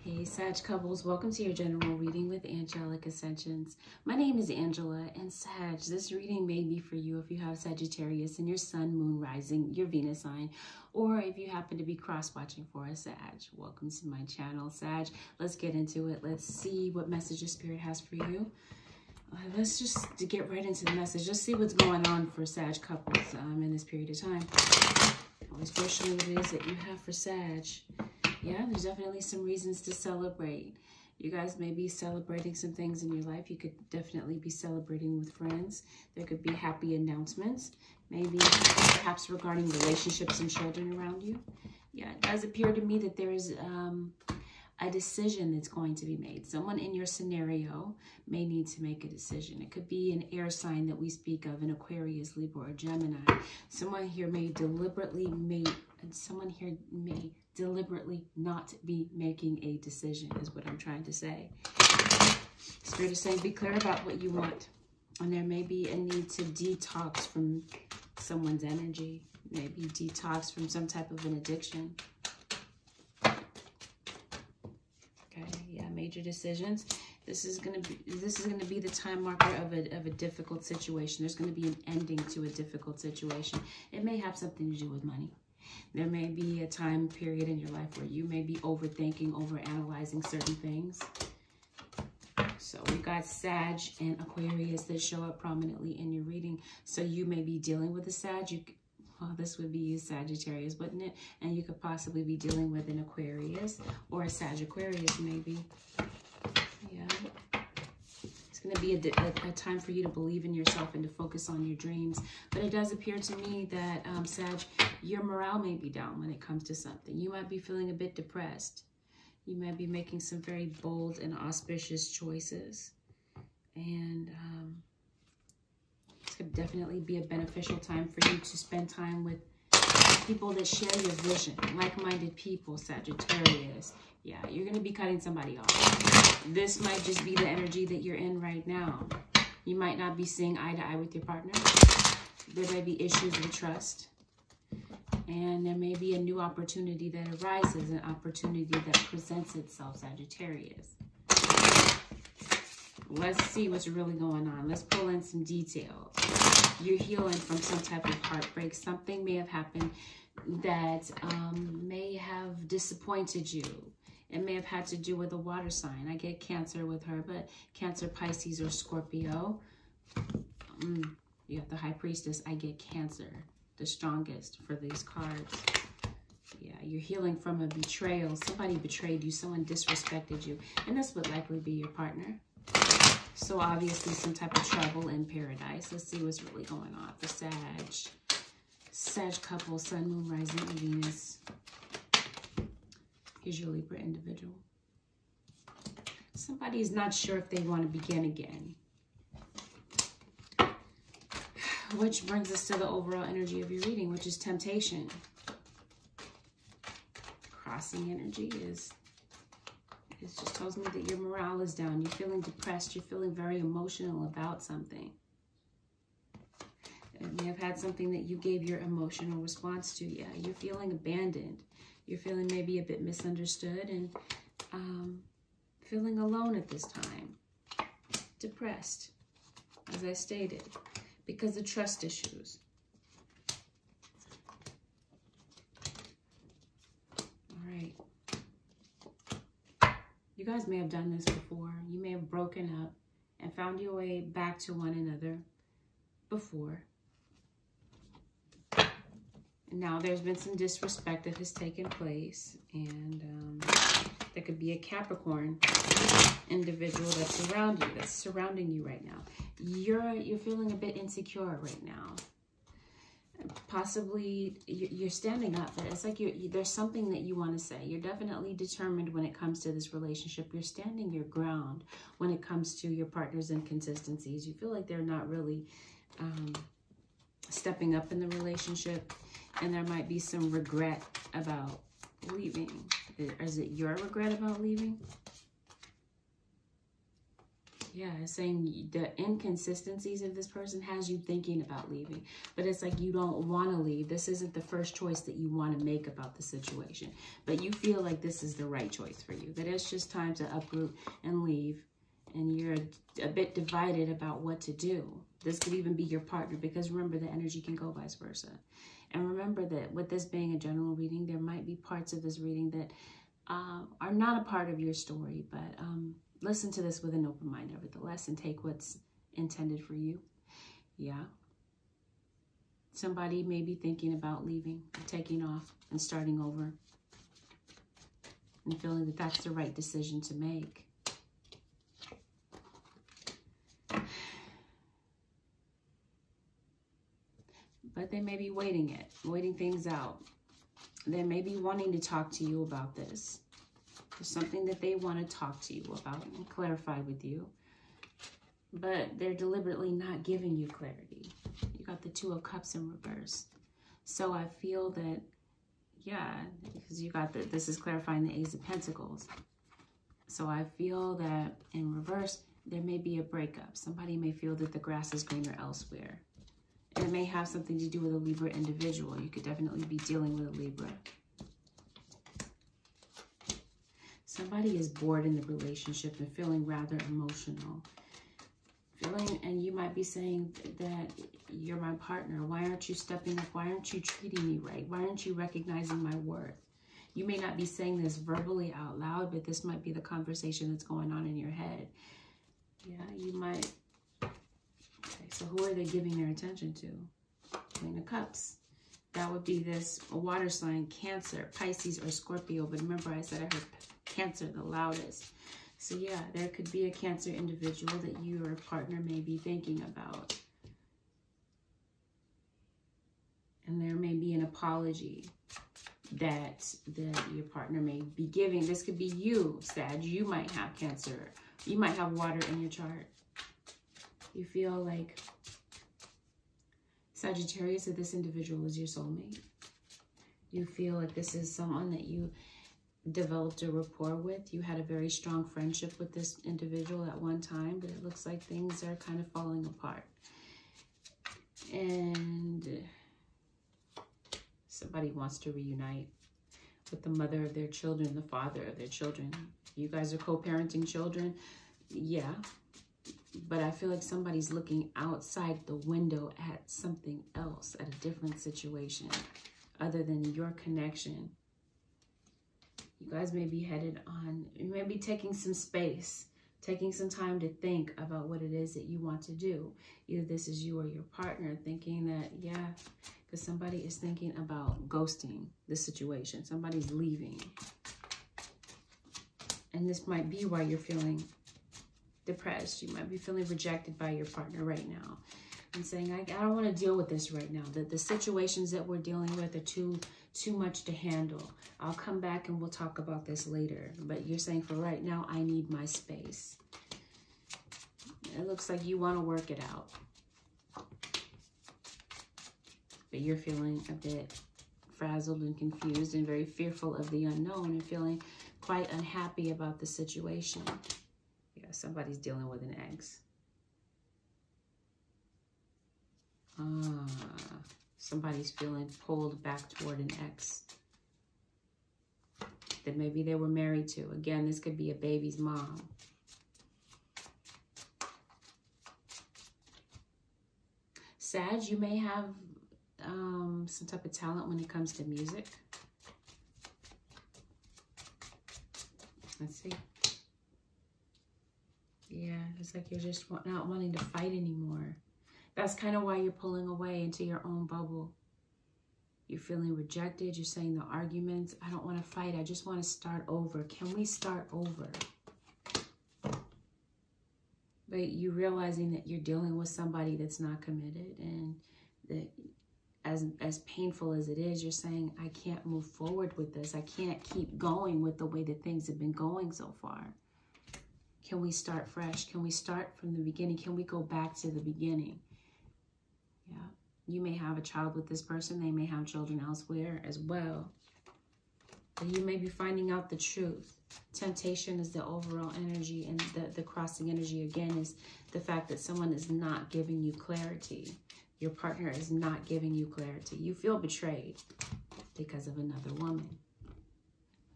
Hey Sag couples, welcome to your general reading with Angelic Ascensions. My name is Angela, and Sag, this reading may be for you if you have Sagittarius in your sun, moon, rising, your Venus sign, or if you happen to be cross-watching for a Sag. Welcome to my channel, Sag. Let's get into it. Let's see what message your spirit has for you. Let's just get right into the message. Let's see what's going on for Sag couples in this period of time. Always first show me what it is that you have for Sag. Yeah, there's definitely some reasons to celebrate. You guys may be celebrating some things in your life. You could definitely be celebrating with friends. There could be happy announcements, maybe perhaps regarding relationships and children around you. Yeah, it does appear to me that there is a decision that's going to be made. Someone in your scenario may need to make a decision. It could be an air sign that we speak of, an Aquarius, Libra, or Gemini. Someone here may deliberately not be making a decision, is what I'm trying to say. Spirit is saying, be clear about what you want. And there may be a need to detox from someone's energy, maybe detox from some type of an addiction. Okay, yeah, major decisions. This is gonna be the time marker of a difficult situation. There's gonna be an ending to a difficult situation. It may have something to do with money. There may be a time period in your life where you may be overthinking, overanalyzing certain things. So we've got Sag and Aquarius that show up prominently in your reading. So you may be dealing with a Sag. Well, this would be you, Sagittarius, wouldn't it? And you could possibly be dealing with an Aquarius or a Sagittarius maybe. Yeah. It's going to be a time for you to believe in yourself and to focus on your dreams. But it does appear to me that, Sag, your morale may be down when it comes to something. You might be feeling a bit depressed. You might be making some very bold and auspicious choices. And this could definitely be a beneficial time for you to spend time with people that share your vision. Like-minded people, Sagittarius. Yeah, you're going to be cutting somebody off. This might just be the energy that you're in right now. You might not be seeing eye to eye with your partner. There may be issues with trust. And there may be a new opportunity that arises, an opportunity that presents itself, Sagittarius. Let's see what's really going on. Let's pull in some details. You're healing from some type of heartbreak. Something may have happened that may have disappointed you. It may have had to do with a water sign. I get Cancer with her, but Cancer, Pisces, or Scorpio. You have the High Priestess. I get Cancer, the strongest for these cards. Yeah, you're healing from a betrayal. Somebody betrayed you. Someone disrespected you. And this would likely be your partner. So obviously some type of trouble in paradise. Let's see what's really going on for Sag. Sag couple, Sun, Moon, Rising, and Venus. Here's your Libra individual. Somebody is not sure if they want to begin again. Which brings us to the overall energy of your reading, which is temptation. Crossing energy just tells me that your morale is down. You're feeling depressed. You're feeling very emotional about something. It may have had something that you gave your emotional response to. Yeah, you're feeling abandoned. You're feeling maybe a bit misunderstood and feeling alone at this time. Depressed, as I stated, because of trust issues. All right. You guys may have done this before. You may have broken up and found your way back to one another before. And now there's been some disrespect that has taken place. And there could be a Capricorn individual that's around you, that's surrounding you right now. You're feeling a bit insecure right now. Possibly you're standing up, but it's like there's something that you want to say. You're definitely determined when it comes to this relationship. You're standing your ground when it comes to your partner's inconsistencies. You feel like they're not really stepping up in the relationship, and there might be some regret about leaving. Is it your regret about leaving? Yeah, it's saying the inconsistencies of this person has you thinking about leaving. But it's like you don't want to leave. This isn't the first choice that you want to make about the situation. But you feel like this is the right choice for you. That it's just time to uproot and leave. And you're a bit divided about what to do. This could even be your partner. Because remember, the energy can go vice versa. And remember that with this being a general reading, there might be parts of this reading that are not a part of your story. But listen to this with an open mind, nevertheless, and take what's intended for you. Yeah. Somebody may be thinking about leaving, taking off, and starting over. And feeling that that's the right decision to make. But they may be waiting things out. They may be wanting to talk to you about this. There's something that they want to talk to you about and clarify with you. But they're deliberately not giving you clarity. You got the Two of Cups in reverse. So I feel that, yeah, because you got this is clarifying the Ace of Pentacles. So I feel that in reverse, there may be a breakup. Somebody may feel that the grass is greener elsewhere. And it may have something to do with a Libra individual. You could definitely be dealing with a Libra. Somebody is bored in the relationship and feeling rather emotional. And you might be saying that you're my partner. Why aren't you stepping up? Why aren't you treating me right? Why aren't you recognizing my worth? You may not be saying this verbally out loud, but this might be the conversation that's going on in your head. Yeah, you might. Okay, so who are they giving their attention to? Queen of Cups. That would be this water sign, Cancer, Pisces, or Scorpio. But remember, I said I heard Cancer the loudest. So yeah, there could be a Cancer individual that you or a partner may be thinking about. And there may be an apology that your partner may be giving. This could be you, Sag. You might have Cancer. You might have water in your chart. You feel like, Sagittarius, that this individual is your soulmate. You feel like this is someone that you developed a rapport with. You had a very strong friendship with this individual at one time, but it looks like things are kind of falling apart. And somebody wants to reunite with the mother of their children, the father of their children. You guys are co-parenting children. Yeah. But I feel like somebody's looking outside the window at something else, at a different situation, other than your connection. You guys may be headed on, you may be taking some space, taking some time to think about what it is that you want to do. Either this is you or your partner thinking that, yeah, because somebody is thinking about ghosting the situation. Somebody's leaving. And this might be why you're feeling depressed. You might be feeling rejected by your partner right now and saying, I don't want to deal with this right now. That the situations that we're dealing with are too much to handle. I'll come back and we'll talk about this later. But you're saying for right now, I need my space. It looks like you want to work it out. But you're feeling a bit frazzled and confused and very fearful of the unknown and feeling quite unhappy about the situation. Yeah, somebody's dealing with an ex. Somebody's feeling pulled back toward an ex that maybe they were married to. Again, this could be a baby's mom. Sag, you may have some type of talent when it comes to music. Let's see. Yeah, it's like you're just not wanting to fight anymore. That's kind of why you're pulling away into your own bubble. You're feeling rejected. You're saying the arguments, I don't want to fight. I just want to start over. Can we start over? But you realizing that you're dealing with somebody that's not committed, and that as painful as it is, you're saying, I can't move forward with this. I can't keep going with the way that things have been going so far. Can we start fresh? Can we start from the beginning? Can we go back to the beginning? Yeah. You may have a child with this person. They may have children elsewhere as well. You may be finding out the truth. Temptation is the overall energy, and the crossing energy again is the fact that someone is not giving you clarity. Your partner is not giving you clarity. You feel betrayed because of another woman.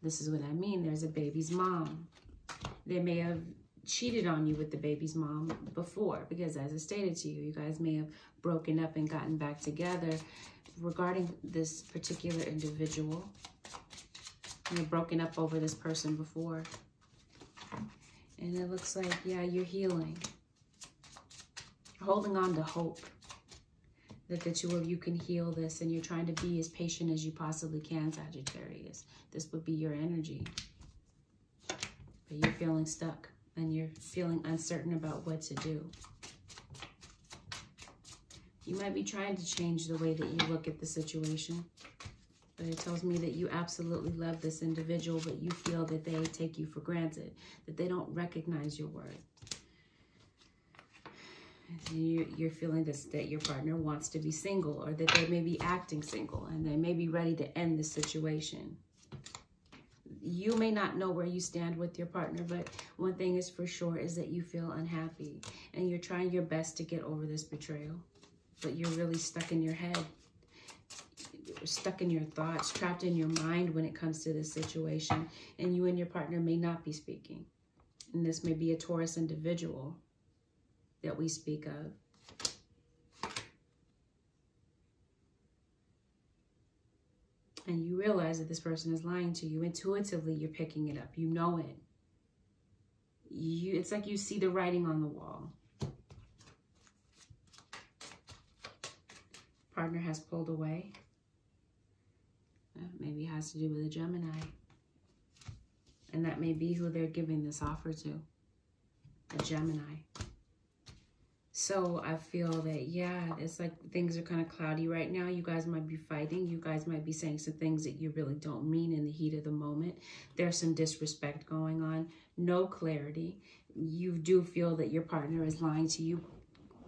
This is what I mean. There's a baby's mom. They may have cheated on you with the baby's mom before, because as I stated to you, you guys may have broken up and gotten back together regarding this particular individual. You're broken up over this person before. And it looks like, yeah, you're healing. You're holding on to hope that the two of you can heal this, and you're trying to be as patient as you possibly can, Sagittarius. This would be your energy. But you're feeling stuck, and you're feeling uncertain about what to do. You might be trying to change the way that you look at the situation. But it tells me that you absolutely love this individual, but you feel that they take you for granted, that they don't recognize your worth. You're feeling this, that your partner wants to be single, or that they may be acting single, and they may be ready to end the situation. You may not know where you stand with your partner, but one thing is for sure is that you feel unhappy, and you're trying your best to get over this betrayal, but you're really stuck in your head. Stuck in your thoughts, trapped in your mind when it comes to this situation, and you and your partner may not be speaking. And this may be a Taurus individual that we speak of. And you realize that this person is lying to you. Intuitively, you're picking it up. You know it. It's like you see the writing on the wall. Partner has pulled away. Maybe it has to do with a Gemini. And that may be who they're giving this offer to. A Gemini. So I feel that, yeah, it's like things are kind of cloudy right now. You guys might be fighting. You guys might be saying some things that you really don't mean in the heat of the moment. There's some disrespect going on. No clarity. You do feel that your partner is lying to you,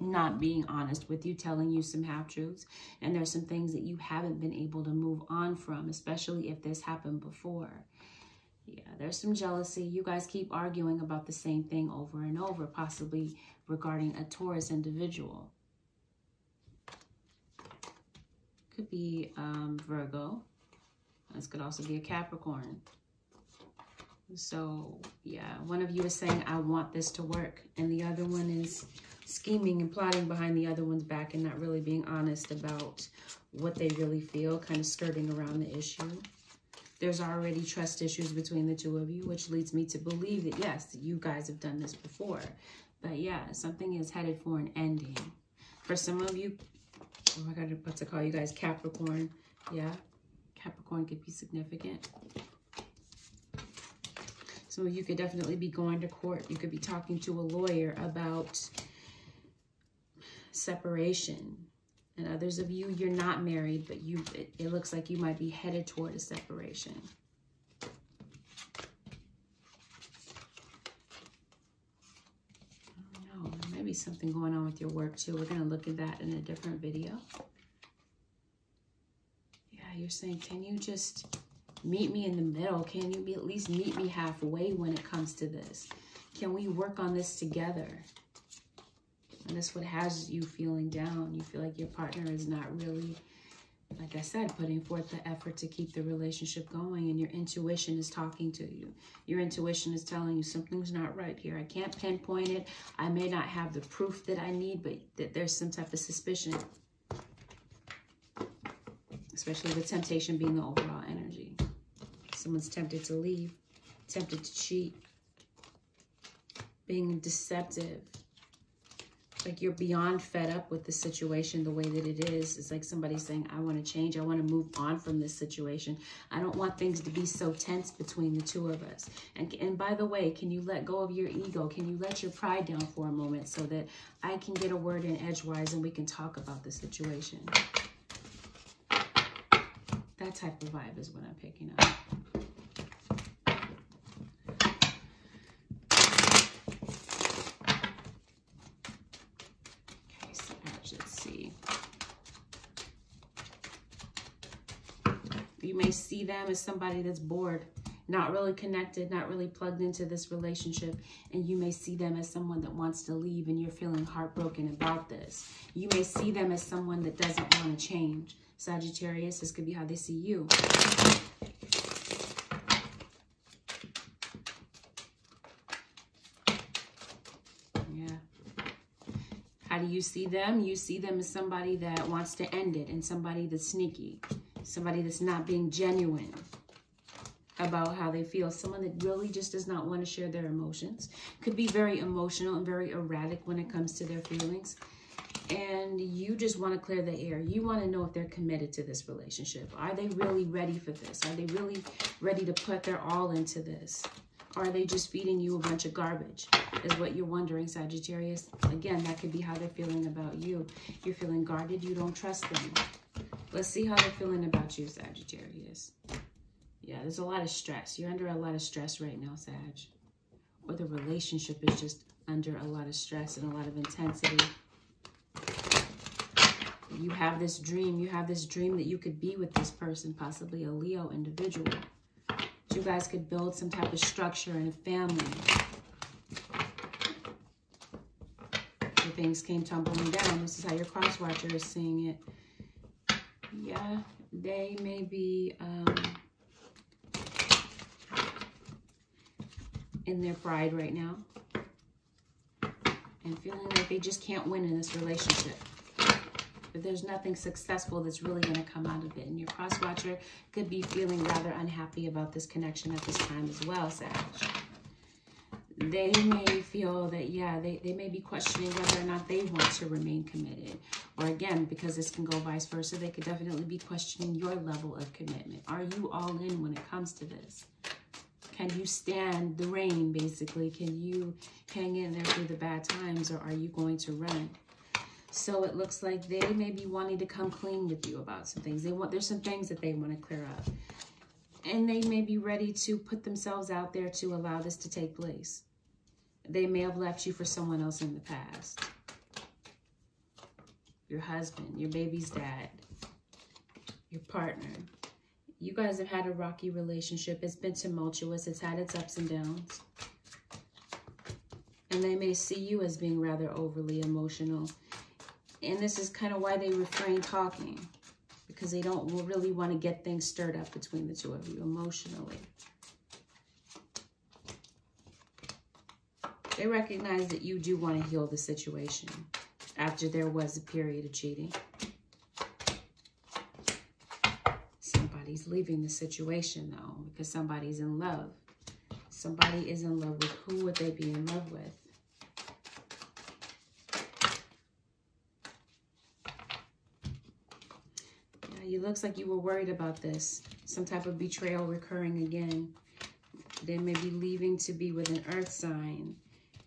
not being honest with you, telling you some half-truths. And there's some things that you haven't been able to move on from, especially if this happened before. Yeah, there's some jealousy. You guys keep arguing about the same thing over and over, possibly regarding a Taurus individual. Could be Virgo. This could also be a Capricorn. So, yeah, one of you is saying, I want this to work. And the other one is scheming and plotting behind the other one's back and not really being honest about what they really feel, kind of skirting around the issue. There's already trust issues between the two of you, which leads me to believe that, yes, you guys have done this before. But yeah, something is headed for an ending. For some of you, oh my God, I'm about to call you guys Capricorn. Yeah, Capricorn could be significant. Some of you could definitely be going to court. You could be talking to a lawyer about separation. And others of you, you're not married, but it looks like you might be headed toward a separation. I don't know. There may be something going on with your work too. We're going to look at that in a different video. Yeah, you're saying, can you just meet me in the middle? Can you at least meet me halfway when it comes to this? Can we work on this together? And that's what has you feeling down. You feel like your partner is not really, like I said, putting forth the effort to keep the relationship going, and your intuition is talking to you. Your intuition is telling you something's not right here. I can't pinpoint it. I may not have the proof that I need, but that there's some type of suspicion. Especially with temptation being the overall energy. Someone's tempted to leave, tempted to cheat, being deceptive. Like you're beyond fed up with the situation the way that it is. It's like somebody saying, I want to change. I want to move on from this situation. I don't want things to be so tense between the two of us. And by the way, can you let go of your ego? Can you let your pride down for a moment so that I can get a word in edgewise and we can talk about the situation? That type of vibe is what I'm picking up. You may see them as somebody that's bored, not really connected, not really plugged into this relationship. And you may see them as someone that wants to leave and you're feeling heartbroken about this. You may see them as someone that doesn't want to change. Sagittarius, this could be how they see you. How do you see them? You see them as somebody that wants to end it and somebody that's sneaky, somebody that's not being genuine about how they feel, someone that really just does not want to share their emotions. Could be very emotional and very erratic when it comes to their feelings. And you just want to clear the air. You want to know if they're committed to this relationship. Are they really ready for this? Are they really ready to put their all into this? Or are they just feeding you a bunch of garbage, is what you're wondering, Sagittarius. Again, that could be how they're feeling about you. You're feeling guarded. You don't trust them. Let's see how they're feeling about you, Sagittarius. Yeah, there's a lot of stress. You're under a lot of stress right now, Sag. Or the relationship is just under a lot of stress and a lot of intensity. You have this dream. You have this dream that you could be with this person, possibly a Leo individual. You guys could build some type of structure and a family. If things came tumbling down, this is how your cross watcher is seeing it. Yeah, they may be in their pride right now and feeling like they just can't win in this relationship. But there's nothing successful that's really going to come out of it. And your cross-watcher could be feeling rather unhappy about this connection at this time as well, Sag. They may feel that, yeah, they may be questioning whether or not they want to remain committed. Or again, because this can go vice versa, they could definitely be questioning your level of commitment. Are you all in when it comes to this? Can you stand the rain, basically? Can you hang in there through the bad times, or are you going to run? So it looks like they may be wanting to come clean with you about some things. There's some things that they want to clear up. And they may be ready to put themselves out there to allow this to take place. They may have left you for someone else in the past. Your husband, your baby's dad, your partner. You guys have had a rocky relationship. It's been tumultuous. It's had its ups and downs. And they may see you as being rather overly emotional. And this is kind of why they refrain talking, because they don't really want to get things stirred up between the two of you emotionally. They recognize that you do want to heal the situation after there was a period of cheating. Somebody's leaving the situation, though, because somebody's in love. Somebody is in love with who would they be in love with? It looks like you were worried about this. Some type of betrayal recurring again. They may be leaving to be with an earth sign.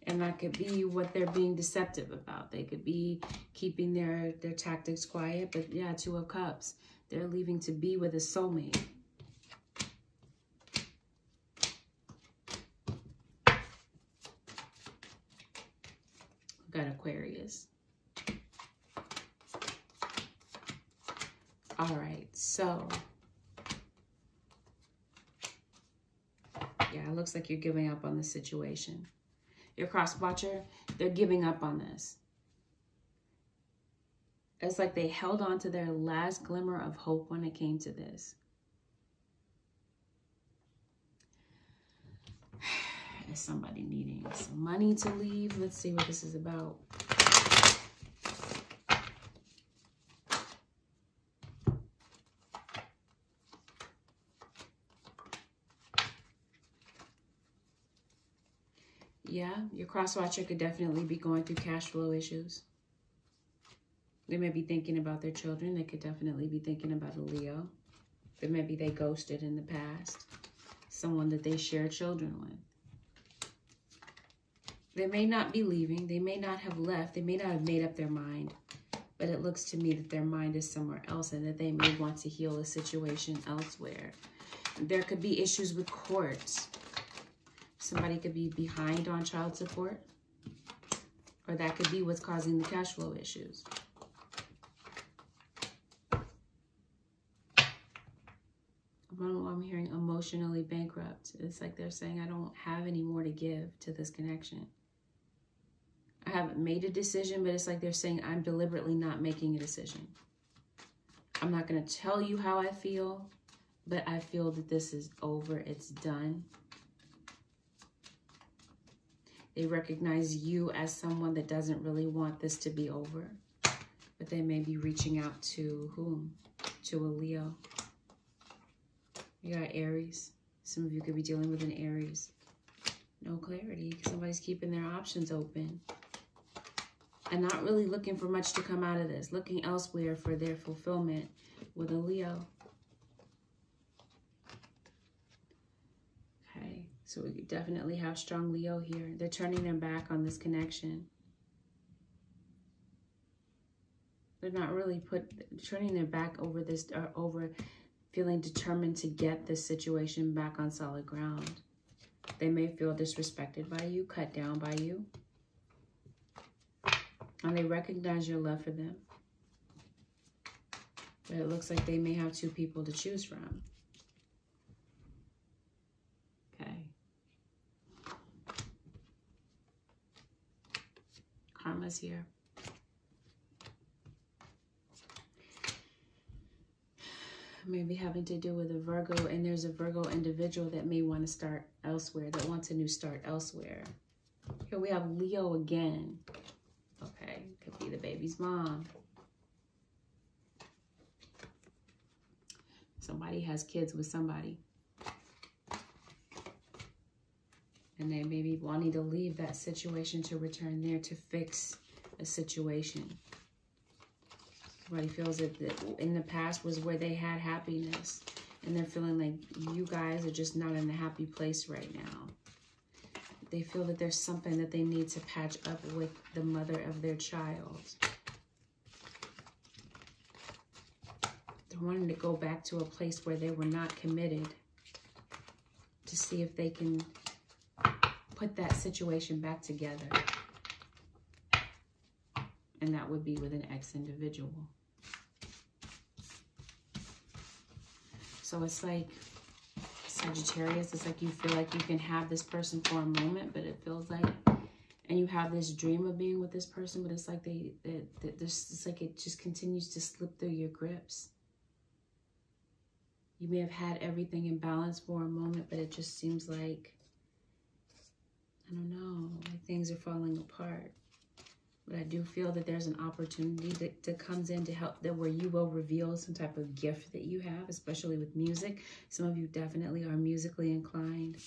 And that could be what they're being deceptive about. They could be keeping their tactics quiet. But yeah, Two of Cups. They're leaving to be with a soulmate. Got Aquarius. All right, so yeah, it looks like you're giving up on the situation. Your cross watcher, they're giving up on this. It's like they held on to their last glimmer of hope when it came to this. Is somebody needing some money to leave? Let's see what this is about. Yeah, your cross-watcher could definitely be going through cash flow issues. They may be thinking about their children. They could definitely be thinking about a Leo. But maybe they ghosted in the past. Someone that they share children with. They may not be leaving. They may not have left. They may not have made up their mind. But it looks to me that their mind is somewhere else and that they may want to heal a situation elsewhere. There could be issues with courts. Somebody could be behind on child support, or that could be what's causing the cash flow issues. I'm hearing emotionally bankrupt. It's like they're saying, I don't have any more to give to this connection. I haven't made a decision, but it's like they're saying I'm deliberately not making a decision. I'm not going to tell you how I feel, but I feel that this is over. It's done. They recognize you as someone that doesn't really want this to be over, but they may be reaching out to whom? To a Leo. You got Aries. Some of you could be dealing with an Aries. No clarity. Somebody's keeping their options open and not really looking for much to come out of this. Looking elsewhere for their fulfillment with a Leo. Okay. So we definitely have strong Leo here. They're turning their back on this connection. They're not really turning their back over this, or over feeling determined to get this situation back on solid ground. They may feel disrespected by you, cut down by you. And they recognize your love for them. But it looks like they may have two people to choose from. Okay. Karma's here. Maybe having to do with a Virgo, and there's a Virgo individual that may want to start elsewhere, that wants a new start elsewhere. Here we have Leo again. Okay, could be the baby's mom. Somebody has kids with somebody. And they may be wanting to leave that situation to return there to fix a situation. Somebody feels that in the past was where they had happiness, and they're feeling like you guys are just not in a happy place right now. They feel that there's something that they need to patch up with the mother of their child. They're wanting to go back to a place where they were not committed, to see if they can put that situation back together. And that would be with an ex-individual. So it's like Sagittarius, it's like you feel like you can have this person for a moment, but it feels like, and you have this dream of being with this person, but it's like it's like it just continues to slip through your grips. You may have had everything in balance for a moment, but it just seems like, I don't know, like things are falling apart. But I do feel that there's an opportunity that comes in to help, that where you will reveal some type of gift that you have, especially with music. Some of you definitely are musically inclined.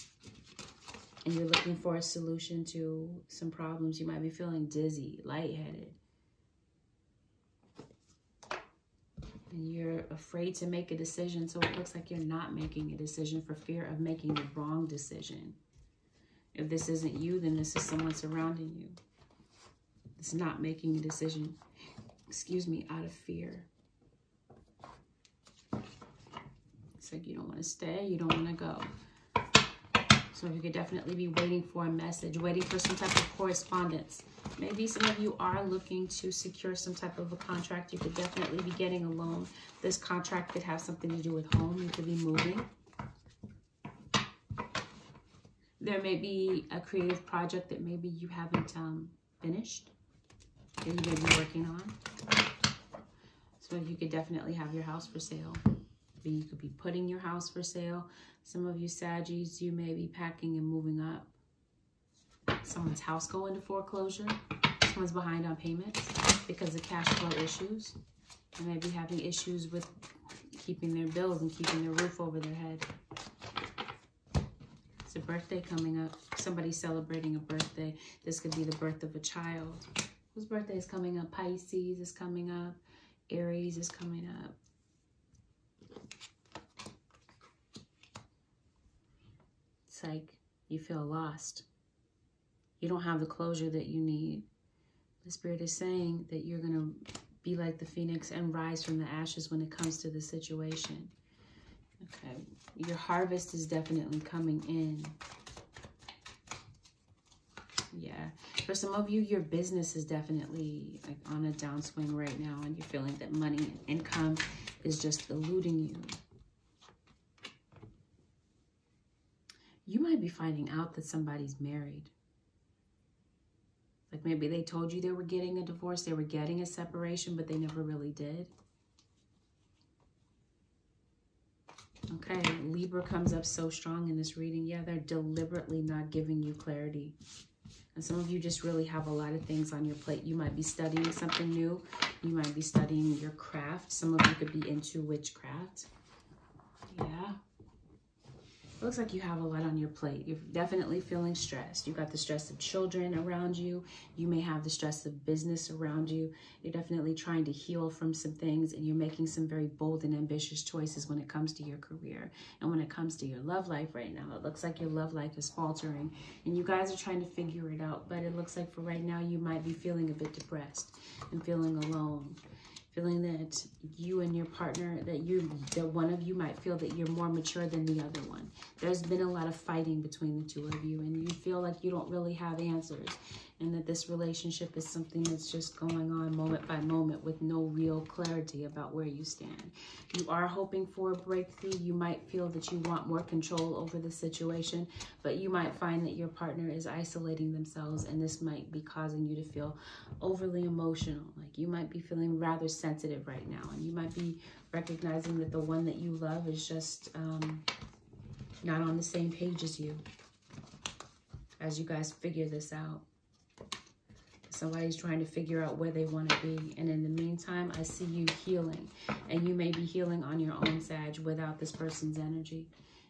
And you're looking for a solution to some problems. You might be feeling dizzy, lightheaded. And you're afraid to make a decision. So it looks like you're not making a decision for fear of making the wrong decision. If this isn't you, then this is someone surrounding you. It's not making a decision, excuse me, out of fear. It's like you don't want to stay, you don't want to go. So you could definitely be waiting for a message, waiting for some type of correspondence. Maybe some of you are looking to secure some type of a contract. You could definitely be getting a loan. This contract could have something to do with home. You could be moving. There may be a creative project that maybe you haven't finished, that you may be working on. So you could definitely have your house for sale. You could be putting your house for sale. Some of you Saggies, you may be packing and moving up. Someone's house going to foreclosure. Someone's behind on payments because of cash flow issues. They may be having issues with keeping their bills and keeping their roof over their head. It's a birthday coming up. Somebody's celebrating a birthday. This could be the birth of a child. Whose birthday is coming up? Pisces is coming up. Aries is coming up. It's like you feel lost. You don't have the closure that you need. The Spirit is saying that you're going to be like the phoenix and rise from the ashes when it comes to the situation. Okay. Your harvest is definitely coming in. Yeah. For some of you, your business is definitely like on a downswing right now, and you're feeling that money and income is just eluding you. You might be finding out that somebody's married. Like maybe they told you they were getting a divorce, they were getting a separation, but they never really did. Okay, Libra comes up so strong in this reading. Yeah, they're deliberately not giving you clarity. And some of you just really have a lot of things on your plate. You might be studying something new. You might be studying your craft. Some of you could be into witchcraft. Yeah. Looks like you have a lot on your plate. You're definitely feeling stressed. You got the stress of children around you. You may have the stress of business around you. You're definitely trying to heal from some things, and you're making some very bold and ambitious choices when it comes to your career and when it comes to your love life right now. It looks like your love life is faltering, and you guys are trying to figure it out. But it looks like for right now, you might be feeling a bit depressed and feeling alone. Feeling that you and your partner, that one of you might feel that you're more mature than the other one. There's been a lot of fighting between the two of you, and you feel like you don't really have answers, and that this relationship is something that's just going on moment by moment with no real clarity about where you stand. You are hoping for a breakthrough. You might feel that you want more control over the situation, but you might find that your partner is isolating themselves, and this might be causing you to feel overly emotional. Like you might be feeling rather sensitive right now, and you might be recognizing that the one that you love is just not on the same page as you as you guys figure this out. Somebody's trying to figure out where they want to be, and in the meantime, I see you healing, and you may be healing on your own, Sag, without this person's energy.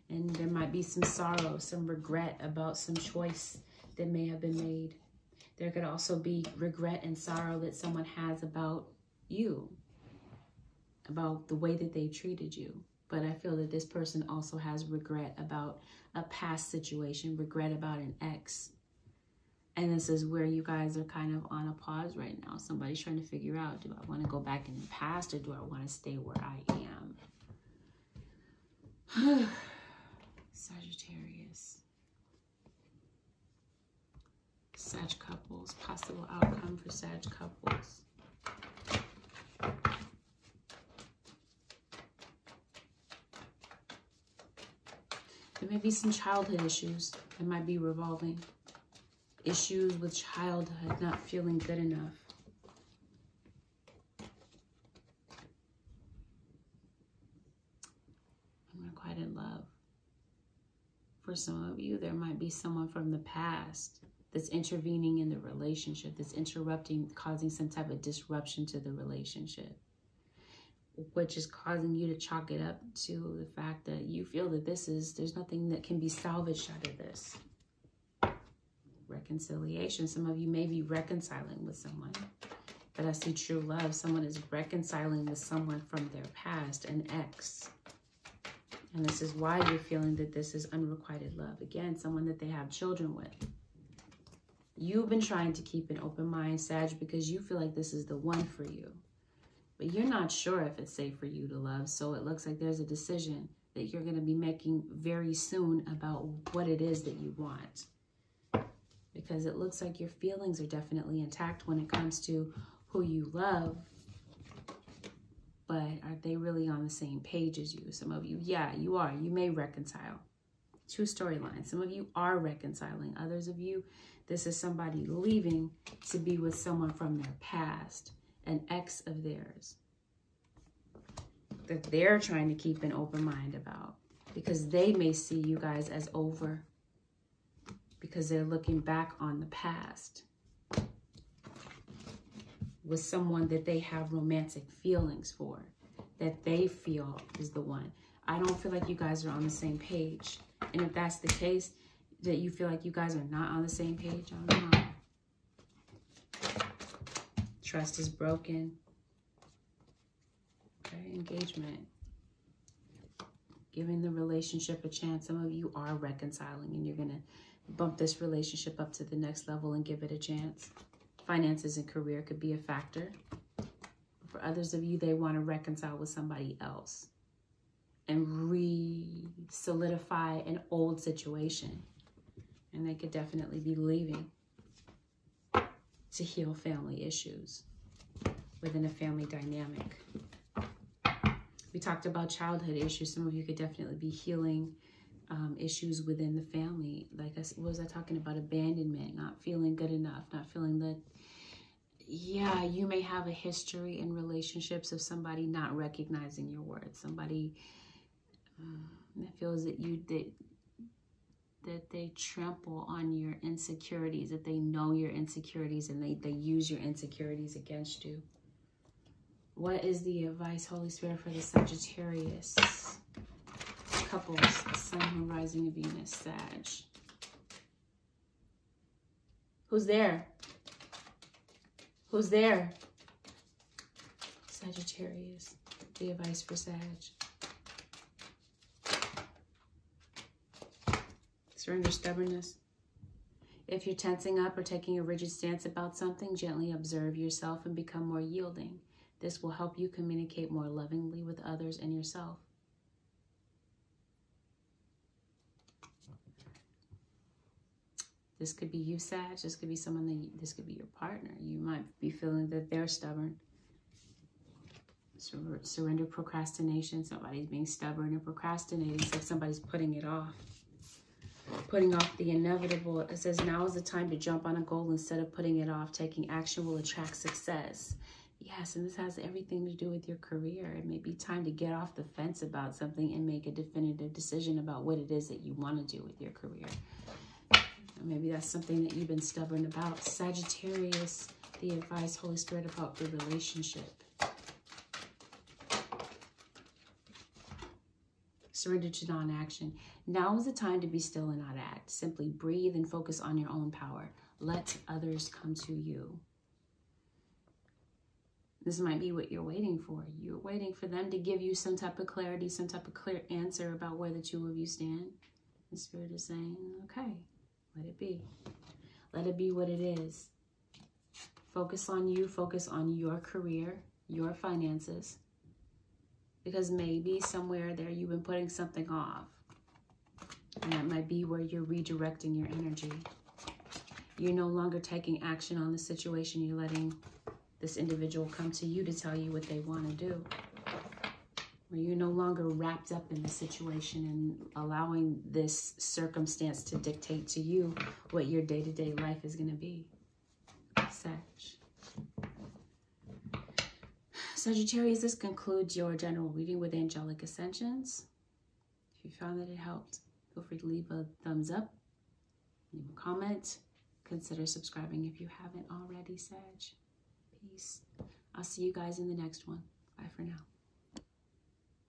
And there might be some sorrow, some regret about some choice that may have been made. There could also be regret and sorrow that someone has about you, about the way that they treated you. But I feel that this person also has regret about a past situation, regret about an ex. And this is where you guys are kind of on a pause right now. Somebody's trying to figure out, do I want to go back in the past, or do I want to stay where I am? Sagittarius. Sag couples, possible outcome for Sag couples. There may be some childhood issues that might be revolving. Issues with childhood, not feeling good enough. Unrequited love. For some of you, there might be someone from the past that's intervening in the relationship, that's interrupting, causing some type of disruption to the relationship, which is causing you to chalk it up to the fact that you feel that there's nothing that can be salvaged out of this. Reconciliation. Some of you may be reconciling with someone, but I see true love. Someone is reconciling with someone from their past, an ex. And this is why you're feeling that this is unrequited love. Again, someone that they have children with. You've been trying to keep an open mind, Sag, because you feel like this is the one for you. But you're not sure if it's safe for you to love. So it looks like there's a decision that you're going to be making very soon about what it is that you want. Because it looks like your feelings are definitely intact when it comes to who you love. But are they really on the same page as you? Some of you, yeah, you are. You may reconcile. Two storylines. Some of you are reconciling. Others of you, this is somebody leaving to be with someone from their past, an ex of theirs, that they're trying to keep an open mind about, because they may see you guys as over, because they're looking back on the past with someone that they have romantic feelings for, that they feel is the one. I don't feel like you guys are on the same page. And if that's the case, that you feel like you guys are not on the same page, I don't know. Trust is broken. Okay, engagement. Giving the relationship a chance. Some of you are reconciling, and you're going to bump this relationship up to the next level and give it a chance. Finances and career could be a factor. For others of you, they want to reconcile with somebody else and re-solidify an old situation. And they could definitely be leaving to heal family issues within a family dynamic. We talked about childhood issues. Some of you could definitely be healing issues within the family. Like, what was I talking about? Abandonment, not feeling good enough, not feeling that. Yeah, you may have a history in relationships of somebody not recognizing your worth. Somebody that feels that that they trample on your insecurities, that they know your insecurities, and they use your insecurities against you. What is the advice, Holy Spirit, for the Sagittarius couples, Sun, Moon, Rising, Venus, Sag? Who's there? Who's there? Sagittarius, the advice for Sag. Surrender, stubbornness. If you're tensing up or taking a rigid stance about something, gently observe yourself and become more yielding. This will help you communicate more lovingly with others and yourself. This could be you, Sag. This could be someone that, this could be your partner. You might be feeling that they're stubborn. Surrender, procrastination. Somebody's being stubborn and procrastinating. It's like somebody's putting it off. Putting off the inevitable. It says now is the time to jump on a goal instead of putting it off. Taking action will attract success. Yes, and this has everything to do with your career. It may be time to get off the fence about something and make a definitive decision about what it is that you want to do with your career. Or maybe that's something that you've been stubborn about. Sagittarius, the advice, Holy Spirit, about the relationship. Surrender to non-action. Now is the time to be still and not act. Simply breathe and focus on your own power. Let others come to you. This might be what you're waiting for. You're waiting for them to give you some type of clarity, some type of clear answer about where the two of you stand. The Spirit is saying, okay, let it be. Let it be what it is. Focus on you. Focus on your career, your finances. Because maybe somewhere there you've been putting something off. And that might be where you're redirecting your energy. You're no longer taking action on the situation. You're letting this individual come to you to tell you what they want to do. Where you're no longer wrapped up in the situation and allowing this circumstance to dictate to you what your day-to-day life is going to be. Sag. Sagittarius, this concludes your general reading with Angelic Ascensions. If you found that it helped, feel free to leave a thumbs up, leave a comment, consider subscribing if you haven't already, Sag. Peace. I'll see you guys in the next one. Bye for now.